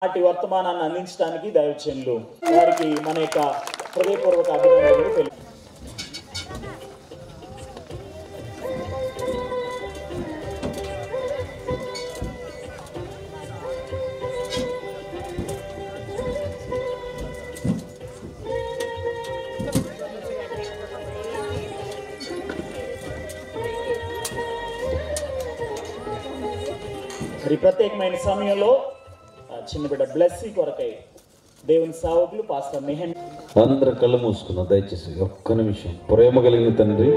నాటి వర్తమానాన్ని అందించడానికి దైవజనులు వారికి మన యొక్క హృదయపూర్వక అభినందనలు తెలుపు. మరి ప్రత్యేకమైన సమయంలో చిన్న బిడ్డ బ్లెస్సింగ్ కొరకై దేవుని సేవకులు పాస్టర్ మెహన్ అందరూ కళ్ళు మూసుకున్న దయచేసి ఒక్క నిమిషం. ప్రేమ కలిగిన తండ్రి,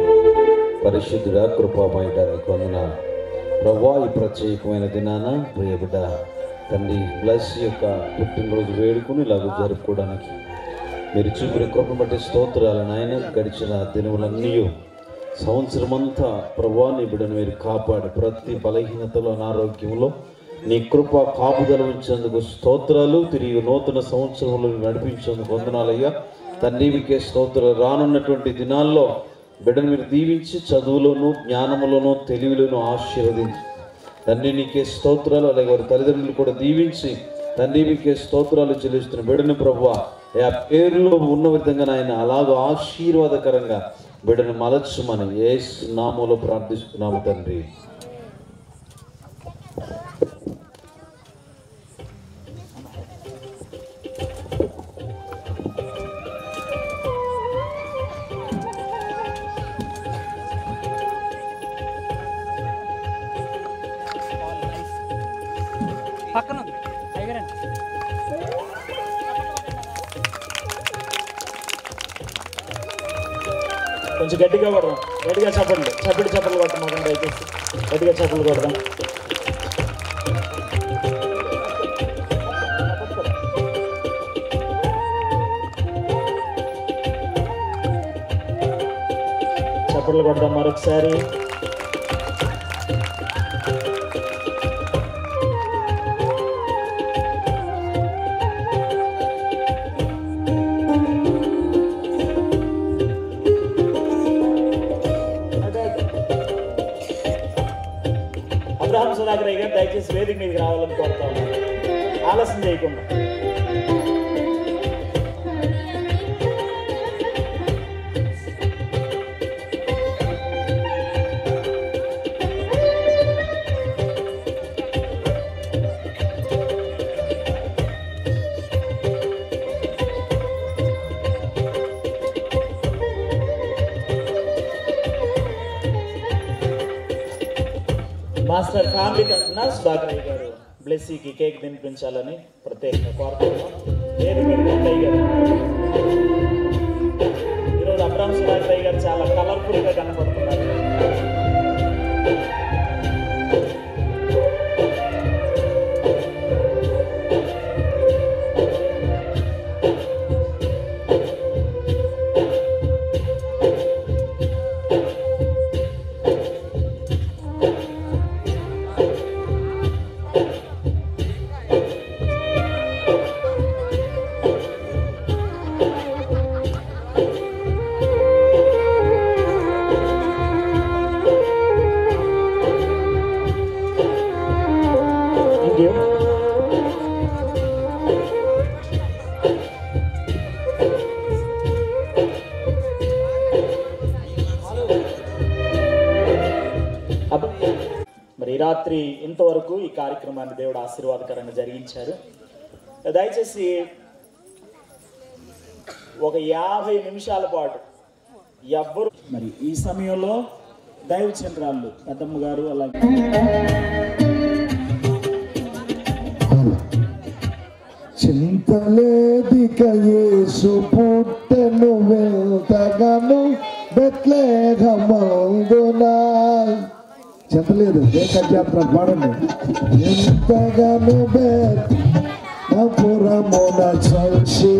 పరిశుద్ధుడా, కృపామయుడా, వందనాలు ప్రభువా. ఈ ప్రత్యేకమైన దినాన ప్రియ బిడ్డ తండ్రి బ్లెస్ యొక్క పుట్టినరోజు వేడుకుని ఇలాగ జరుపుకోవడానికి మీరు చూపిన కృపను బట్టి స్తోత్రాలు నాయన. గడిచిన దినములన్నీ సంవత్సరం అంతా ప్రభువా నీ బిడ్డను మీరు కాపాడి ప్రతి బలహీనతలో అనారోగ్యంలో నీ కృప కాపుదల ఉంచేందుకు స్తోత్రాలు. తిరిగి నూతన సంవత్సరంలో నడిపించేందుకు వందనాలయ్యా తండ్రి. మీకే స్తోత్రాలు. రానున్నటువంటి దినాల్లో బిడ్డను మీరు దీవించి చదువులోను జ్ఞానములోను తెలివిలోను ఆశీర్వదించి తండ్రి నీకే స్తోత్రాలు. అలాగే వారి తల్లిదండ్రులు కూడా దీవించి తండ్రి మీకే స్తోత్రాలు చెల్లిస్తున్న బిడ్డను ప్రభువా ఆ పేరులో ఉన్న విధంగా ఆయన అలాగ ఆశీర్వాదకరంగా బిడ్డను మలచుమని యేసు నామములో ప్రార్థిస్తున్నాము తండ్రి. పక్కన కొంచెం గట్టిగా కొడదాం. గట్టిగా చప్పట్లు కొట్టడం మాకు దయచేసి గట్టిగా చప్పట్లు కొడదాం. చప్పట్లు కొడదాం మరొకసారి. అబ్రహాం సుధాకరయ్య గారు దయచేసి వేదిక మీదకి రావాలని కోరుతా ఉన్నాను, ఆలస్యం చేయకుండా. మాస్టర్ ఫ్యామిలీ తరఫున సుధాకరయ్య గారు బ్లెస్సీకి కేక్ తినిపించాలని ప్రత్యేకంగా కోరుతున్నాం. ఈరోజు అబ్రహాం సుధాకరయ్య గారు చాలా కలర్ఫుల్గా కనపడుతున్నారు. మరి రాత్రి ఇంతవరకు ఈ కార్యక్రమాన్ని దేవుడు ఆశీర్వాదకరంగా జరిగించారు. దయచేసి ఒక 50 నిమిషాల పాటు ఎవ్వరు మరి ఈ సమయంలో దైవచంద్రాలు పెద్దమ్మ గారు అలాగే చింతలేదిక యేసు పుట్టెను వెళ్తగను బెత్లెహేమునందునా. చింతలేదు ఏకజాత్ర పాడండి. ఎంతగానో బెత్లెహేమున చల్చి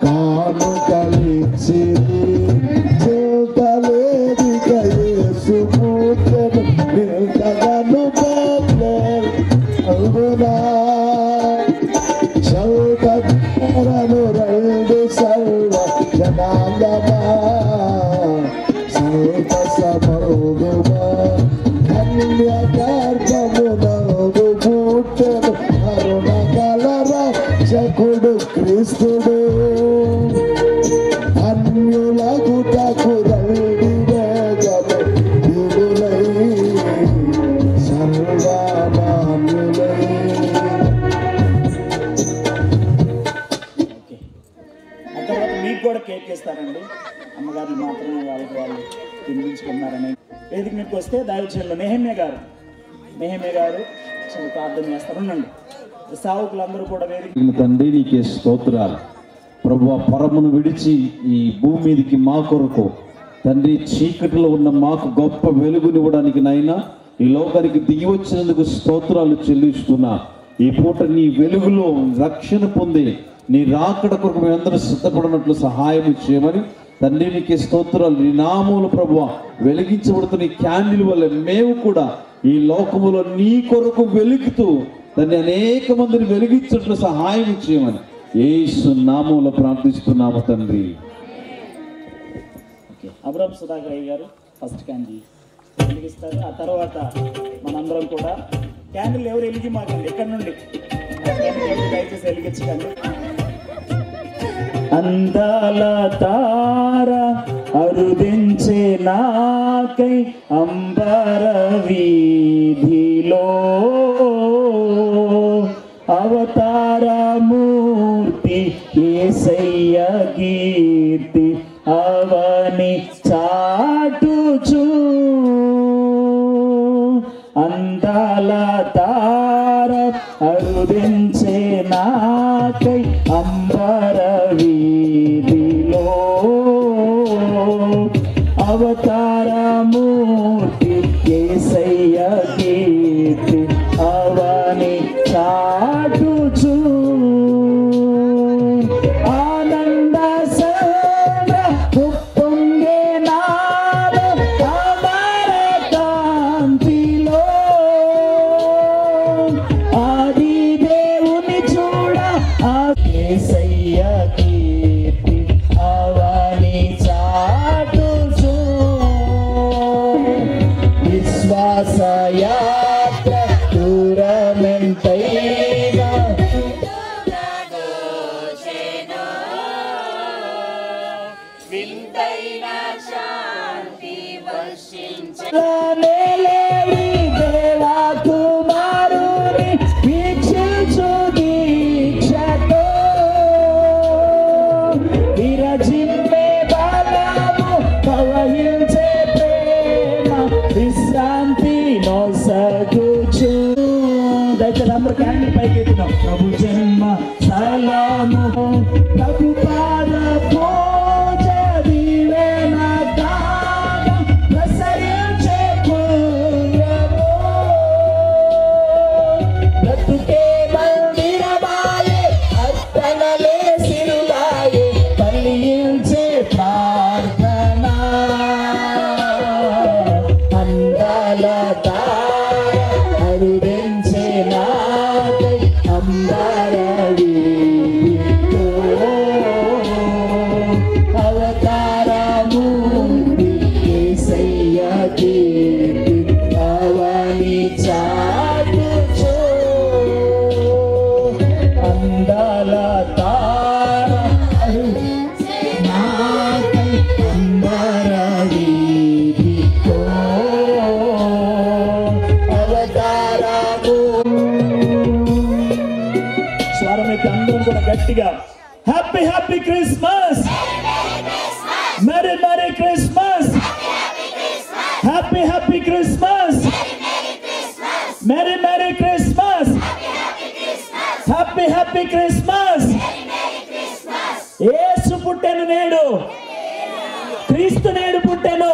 కాను కలిసి చింతలేదిక యేసు పుట్టెను వెళ్తగను బెత్లెహేమునందునా. చల్తరను రండి సర్వ జనాంగమా సంతసమౌదుమా కన్యగర్భమునందు పుట్టెను క్రీస్తుడు అన్యులగుటకు రండి వేగమే విడులై సర్వమాన్యులై. ఆ తర్వాత మీకు కూడా కేక్ ఇస్తారండి. అమ్మగారు మాత్రమే వాళ్ళకి వాళ్ళు తినిపించుకున్నారని వేదిక మీకు వస్తే దైవజనులు నెహమ్యా గారు ప్రార్థన చేస్తారు. ఉండండి సేవకులందరూ కూడా వేదిక. తండ్రి నీకే స్తోత్రాలు ప్రభువా, పరమును విడిచి ఈ భూమి మీదకి మా కొరకు తండ్రి చీకటిలో ఉన్న మాకు గొప్ప వెలుగునివ్వడానికి నైనా ఈ లోకానికి దిగి వచ్చినందుకు స్తోత్రాలు చెల్లిస్తున్నా. ఈ పూట నీ వెలుగులో రక్షణ పొంది నీ రాకడ కొరకు మేమందరూ సిద్ధపడినట్లు సహాయం చేయమని తండ్రి నీకే స్తోత్రాలు. నీ నామములు ప్రభువా వెలిగించబడుతున్న ఈ క్యాండిల్ వల్ల మేము కూడా ఈ లోకములో నీ కొరకు వెలుగుతూ దాన్ని అనేక మందిని వెలిగించట్లు సహాయం చేయమని యేసు నామములో ప్రార్థిస్తున్నాము తండ్రి. అబ్రహం సుధాకర్ గారు ఫస్ట్ క్యాండిల్ వెలిగిస్తారు. ఆ తర్వాత మనందరం కూడా క్యాండిల్ ఎవరు వెలిగి మాకండి ఎక్కడి నుండి దయచేసి వెలిగించకండి. అందాల తార అరుదించే నాకై అంబర వీధిలో అవతారమూర్తి యేసయ్య కీర్తి అవని చాటుచు అందాల తార అరుదించే నాకై అంబర వీధిలో అవతారమూర్తి యేసయ్య కీర్తి అవని చాటుచు ఆనంద సంద్ర ఉప్పొంగే నాలో అమర కాంతిలో ఆది దేవుని చూడ యేసయ్య కీర్తి అవని చాటుచు విశ్వాస యాత్ర దూరమెంతైనా దేవా కుమారుని వీక్షించు దీక్షతో విరజిమ్మే బలము ప్రవహించే ప్రేమ విశ్రాంతి నొసగుచు. దయచేసి అందరూ క్యాండిల్ పైకి ఎత్తుదాం. ప్రభు జన్మ సలాము ప్రభు పాద పూజ దీవెన గానం ప్రసరించే పుణ్యము బ్రతుకే మందిరమాయే అర్పణలే సిరులాయే ఫలించే ప్రార్థన అందాల తార అరుదించే నాకై అంబర వీధిలో అవతారమూర్తి యేసయ్య కీర్తి అవని చాటుచు అందాల తార అరుదించే నాకై అంబర వీధిలో స్వరమైతే అందరం కూడా గట్టిగా happy happy Christmas, merry merry Christmas, happy happy Christmas, merry merry Christmas, happy happy Christmas. యేసు పుట్టెను నేడు, క్రీస్తు నేడు పుట్టెను,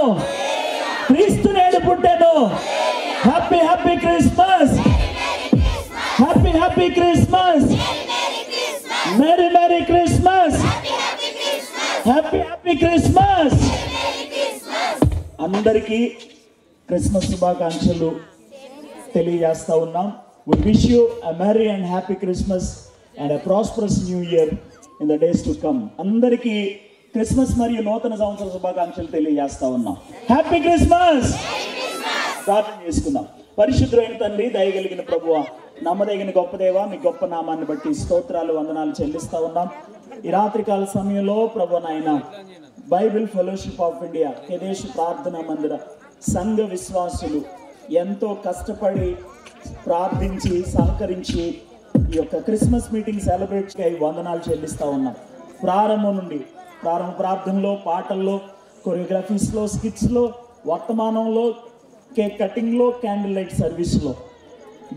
క్రీస్తు నేడు పుట్టెను. Happy happy Christmas, happy happy Christmas, merry merry Christmas, happy happy Christmas. అందరికీ క్రిస్మస్ శుభాకాంక్షలు తెలియజేస్తా ఉన్నాం. We wish you a merry and happy Christmas and a prosperous new year in the days to come. అందరికీ Christmas మరియు నూతన సంవత్సర శుభాకాంక్షలు తెలియజేస్తా ఉన్నాం. Happy Christmas. ప్రార్థన చేసుకుందాం. పరిశుద్ధుడైన తండ్రి, దయగలిగిన ప్రభువా, నమ్మదగిన గొప్ప దేవ, మీ గొప్ప నామాన్ని బట్టి స్తోత్రాలు వందనాలు చెల్లిస్తూ ఉన్నాం. ఈ రాత్రికాల సమయంలో ప్రభు నాయన బైబిల్ ఫెలోషిప్ ఆఫ్ ఇండియా కేదేశ్ ప్రార్థనా మందిర సంఘ విశ్వాసులు ఎంతో కష్టపడి ప్రార్థించి సహకరించి ఈ యొక్క క్రిస్మస్ మీటింగ్ సెలబ్రేట్ వందనాలు చెల్లిస్తూ ఉన్నాం. ప్రారంభం నుండి ప్రారంభ ప్రార్థనలో, పాటల్లో, కొరియోగ్రఫీస్లో, స్కిట్స్లో, వర్తమానంలో, కేక్ కటింగ్లో, క్యాండిల్ లైట్ సర్వీస్లో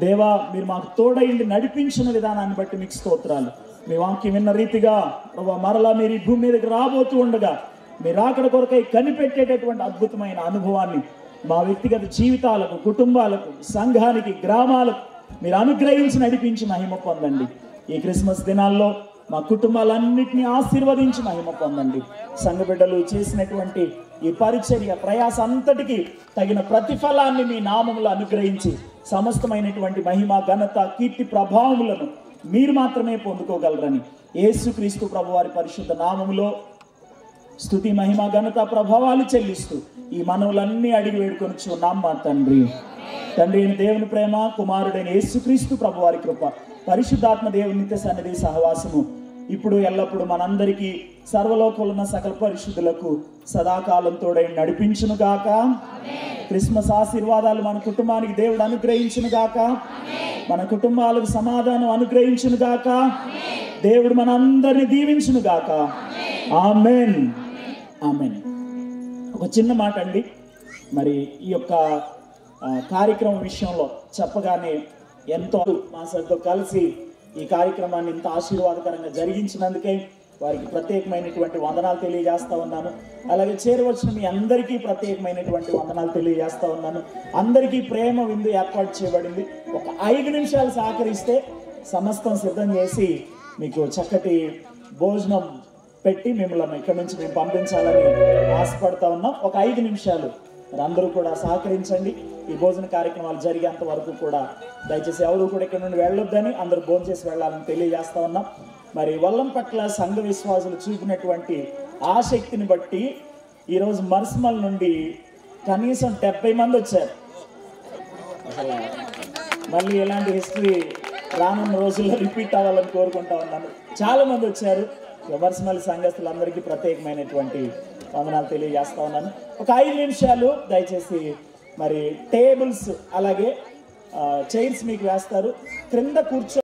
దేవా మీరు మాకు తోడైండి నడిపించిన విధానాన్ని బట్టి మీకు స్తోత్రాలు. మీ వాక్యం విన్న రీతిగా ప్రభు మరలా మీరు ఈ భూమి మీదకి రాబోతూ ఉండగా మీరు అక్కడ కొరకై కనిపెట్టేటటువంటి అద్భుతమైన అనుభవాన్ని మా వ్యక్తిగత జీవితాలకు, కుటుంబాలకు, సంఘానికి, గ్రామాలకు మీరు అనుగ్రహించి నడిపించి మహిమ పొందండి. ఈ క్రిస్మస్ దినాల్లో మా కుటుంబాలన్నింటినీ ఆశీర్వదించి మహిమ పొందండి. సంఘ బిడ్డలు చేసినటువంటి ఈ పరిచర్య ప్రయాస అంతటికి తగిన ప్రతిఫలాన్ని మీ నామములో అనుగ్రహించి సమస్తమైనటువంటి మహిమ, ఘనత, కీర్తి, ప్రభావములను మీరు మాత్రమే పొందుకోగలరని యేసుక్రీస్తు ప్రభువారి పరిశుద్ధ నామములో స్తుతి, మహిమ, ఘనత, ప్రభావాలు చెల్లిస్తూ ఈ మనవులన్నీ అడిగి వేడుకొనిచున్నాం మా తండ్రి. తండ్రి అయిన దేవుని ప్రేమ, కుమారుడైన యేసుక్రీస్తు ప్రభువారి కృప, పరిశుద్ధాత్మ దేవుని నిత్య సన్నిధి సహవాసము ఇప్పుడు ఎల్లప్పుడు మనందరికీ సర్వలోకంలో ఉన్న సకల పరిశుద్ధులకు సదాకాలం తోడై నడిపించును గాక. క్రిస్మస్ ఆశీర్వాదాలు మన కుటుంబానికి దేవుడు అనుగ్రహించును గాక. మన కుటుంబాలకు సమాధానం అనుగ్రహించును గాక. దేవుడు మనందరిని దీవించును గాక. Amen, amen. ఒక చిన్న మాట అండి, మరి ఈ యొక్క కార్యక్రమం విషయంలో చెప్పగానే ఎంతో మా సార్తో కలిసి ఈ కార్యక్రమాన్ని ఇంత ఆశీర్వాదకరంగా జరిగించినందుకే వారికి ప్రత్యేకమైనటువంటి వందనాలు తెలియజేస్తా ఉన్నాను. అలాగే చేరవచ్చిన మీ అందరికీ ప్రత్యేకమైనటువంటి వందనాలు తెలియజేస్తా ఉన్నాను. అందరికీ ప్రేమ విందు ఏర్పాటు చేయబడింది. ఒక 5 నిమిషాలు సహకరిస్తే సమస్తం సిద్ధం చేసి మీకు చక్కటి భోజనం పెట్టి మిమ్మల్ని ఇక్కడి నుంచి మేము పంపించాలని ఆశపడతా ఉన్నాం. ఒక 5 నిమిషాలు మరి అందరూ కూడా సహకరించండి. ఈ భోజన కార్యక్రమాలు జరిగేంత వరకు కూడా దయచేసి ఎవరు కూడా ఇక్కడ నుండి వెళ్ళొద్దని, అందరూ భోజనం చేసి వెళ్ళాలని తెలియజేస్తా ఉన్నాం. మరి వల్లం పట్ల సంఘ విశ్వాసులు చూపినటువంటి ఆసక్తిని బట్టి ఈరోజు మర్స్మల్ నుండి కనీసం 70 మంది వచ్చారు. మళ్ళీ ఎలాంటి హిస్టరీ రానున్న రోజుల్లో రిపీట్ అవ్వాలని కోరుకుంటా ఉన్నాను. చాలా మంది వచ్చారు. మర్స్మల్ సంఘస్థులందరికీ ప్రత్యేకమైనటువంటి వందనాలు తెలియజేస్తా ఉన్నాను. ఒక 5 నిమిషాలు దయచేసి మరి టేబుల్స్ అలాగే చైర్స్ మీకు వేస్తారు, క్రింద కూర్చో